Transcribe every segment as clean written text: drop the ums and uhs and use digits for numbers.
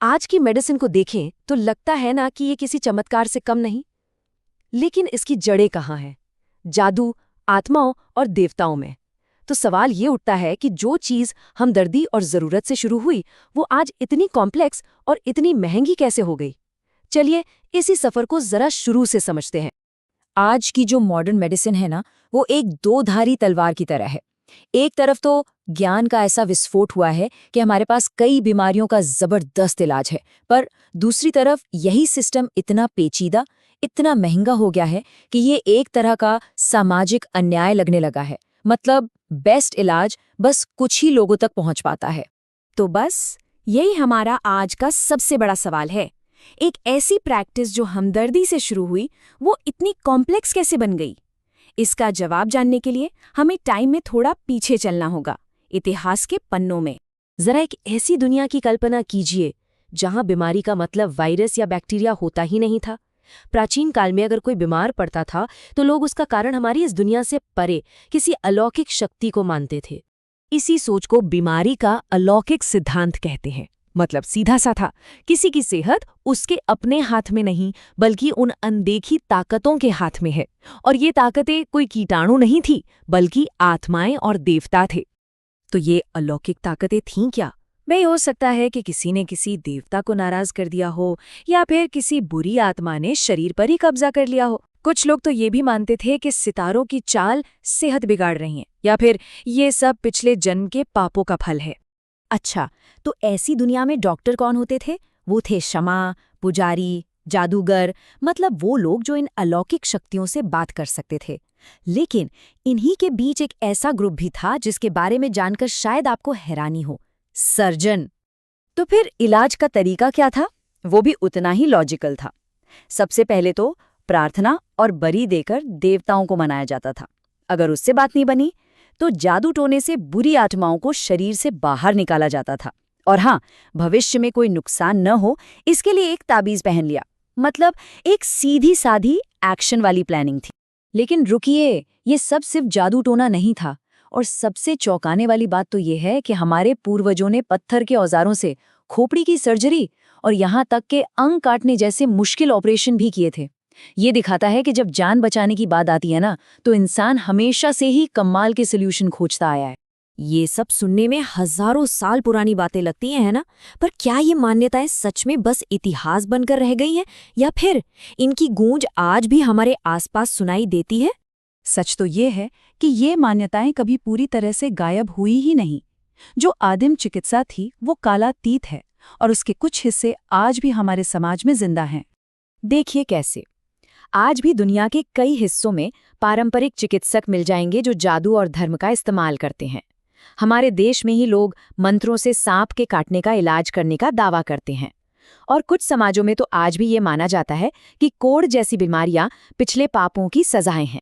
आज की मेडिसिन को देखें तो लगता है ना कि ये किसी चमत्कार से कम नहीं। लेकिन इसकी जड़ें कहाँ हैं? जादू, आत्माओं और देवताओं में। तो सवाल ये उठता है कि जो चीज़ हमदर्दी और ज़रूरत से शुरू हुई, वो आज इतनी कॉम्प्लेक्स और इतनी महंगी कैसे हो गई? चलिए इसी सफ़र को ज़रा शुरू से समझते हैं। आज की जो मॉडर्न मेडिसिन है ना, वो एक दो-धारी तलवार की तरह है। एक तरफ तो ज्ञान का ऐसा विस्फोट हुआ है कि हमारे पास कई बीमारियों का जबरदस्त इलाज है, पर दूसरी तरफ यही सिस्टम इतना पेचीदा, इतना महंगा हो गया है कि ये एक तरह का सामाजिक अन्याय लगने लगा है। मतलब बेस्ट इलाज बस कुछ ही लोगों तक पहुंच पाता है। तो बस यही हमारा आज का सबसे बड़ा सवाल है। एक ऐसी प्रैक्टिस जो हमदर्दी से शुरू हुई, वो इतनी कॉम्प्लेक्स कैसे बन गई? इसका जवाब जानने के लिए हमें टाइम में थोड़ा पीछे चलना होगा, इतिहास के पन्नों में। ज़रा एक ऐसी दुनिया की कल्पना कीजिए जहां बीमारी का मतलब वायरस या बैक्टीरिया होता ही नहीं था। प्राचीन काल में अगर कोई बीमार पड़ता था तो लोग उसका कारण हमारी इस दुनिया से परे किसी अलौकिक शक्ति को मानते थे। इसी सोच को बीमारी का अलौकिक सिद्धांत कहते हैं। मतलब सीधा सा था, किसी की सेहत उसके अपने हाथ में नहीं बल्कि उन अनदेखी ताकतों के हाथ में है। और ये ताकतें कोई कीटाणु नहीं थी बल्कि आत्माएं और देवता थे। तो ये अलौकिक ताकतें थीं क्या? भाई हो सकता है कि किसी ने किसी देवता को नाराज कर दिया हो, या फिर किसी बुरी आत्मा ने शरीर पर ही कब्जा कर लिया हो। कुछ लोग तो ये भी मानते थे कि सितारों की चाल सेहत बिगाड़ रही है, या फिर ये सब पिछले जन्म के पापों का फल है। अच्छा, तो ऐसी दुनिया में डॉक्टर कौन होते थे? वो थे शमा, पुजारी, जादूगर, मतलब वो लोग जो इन अलौकिक शक्तियों से बात कर सकते थे। लेकिन इन्हीं के बीच एक ऐसा ग्रुप भी था जिसके बारे में जानकर शायद आपको हैरानी हो, सर्जन। तो फिर इलाज का तरीका क्या था? वो भी उतना ही लॉजिकल था। सबसे पहले तो प्रार्थना और बलि देकर देवताओं को मनाया जाता था। अगर उससे बात नहीं बनी तो जादू टोने से बुरी आत्माओं को शरीर से बाहर निकाला जाता था। और हाँ, भविष्य में कोई नुकसान न हो इसके लिए एक ताबीज पहन लिया। मतलब एक सीधी साधी एक्शन वाली प्लानिंग थी। लेकिन रुकिए, ये सब सिर्फ जादू टोना नहीं था। और सबसे चौंकाने वाली बात तो ये है कि हमारे पूर्वजों ने पत्थर के औजारों से खोपड़ी की सर्जरी और यहाँ तक के अंग काटने जैसे मुश्किल ऑपरेशन भी किए थे। ये दिखाता है कि जब जान बचाने की बात आती है ना, तो इंसान हमेशा से ही कमाल के सॉल्यूशन खोजता आया है। ये सब सुनने में हजारों साल पुरानी बातें लगती हैं, है ना? पर क्या ये मान्यताएं सच में बस इतिहास बनकर रह गई हैं, या फिर इनकी गूंज आज भी हमारे आसपास सुनाई देती है? सच तो ये है कि ये मान्यताएं कभी पूरी तरह से गायब हुई ही नहीं। जो आदिम चिकित्सा थी वो कालातीत है, और उसके कुछ हिस्से आज भी हमारे समाज में जिंदा हैं। देखिए कैसे। आज भी दुनिया के कई हिस्सों में पारंपरिक चिकित्सक मिल जाएंगे जो जादू और धर्म का इस्तेमाल करते हैं। हमारे देश में ही लोग मंत्रों से सांप के काटने का इलाज करने का दावा करते हैं। और कुछ समाजों में तो आज भी ये माना जाता है कि कोढ़ जैसी बीमारियां पिछले पापों की सजाएं हैं।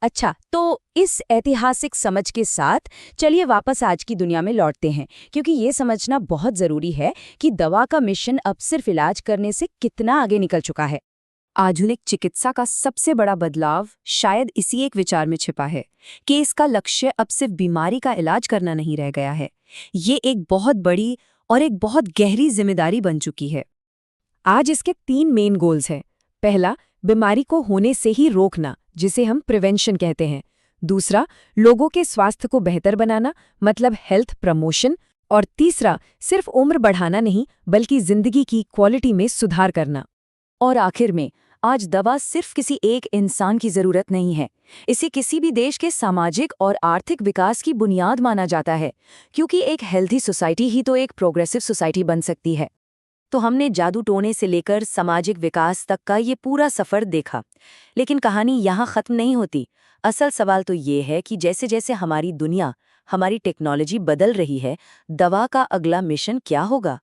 अच्छा, तो इस ऐतिहासिक समझ के साथ चलिए वापस आज की दुनिया में लौटते हैं, क्योंकि ये समझना बहुत ज़रूरी है कि दवा का मिशन अब सिर्फ इलाज करने से कितना आगे निकल चुका है। आधुनिक चिकित्सा का सबसे बड़ा बदलाव शायद इसी एक विचार में छिपा है कि इसका लक्ष्य अब सिर्फ बीमारी का इलाज करना नहीं रह गया है। ये एक बहुत बड़ी और एक बहुत गहरी जिम्मेदारी बन चुकी है। आज इसके 3 मेन गोल्स हैं। पहला, बीमारी को होने से ही रोकना, जिसे हम प्रिवेंशन कहते हैं। दूसरा, लोगों के स्वास्थ्य को बेहतर बनाना, मतलब हेल्थ प्रमोशन। और तीसरा, सिर्फ उम्र बढ़ाना नहीं बल्कि जिंदगी की क्वालिटी में सुधार करना। और आखिर में, आज दवा सिर्फ किसी एक इंसान की जरूरत नहीं है। इसे किसी भी देश के सामाजिक और आर्थिक विकास की बुनियाद माना जाता है, क्योंकि एक हेल्थी सोसाइटी ही तो एक प्रोग्रेसिव सोसाइटी बन सकती है। तो हमने जादू टोने से लेकर सामाजिक विकास तक का ये पूरा सफर देखा। लेकिन कहानी यहाँ खत्म नहीं होती। असल सवाल तो ये है कि जैसे जैसे हमारी दुनिया, हमारी टेक्नोलॉजी बदल रही है, दवा का अगला मिशन क्या होगा?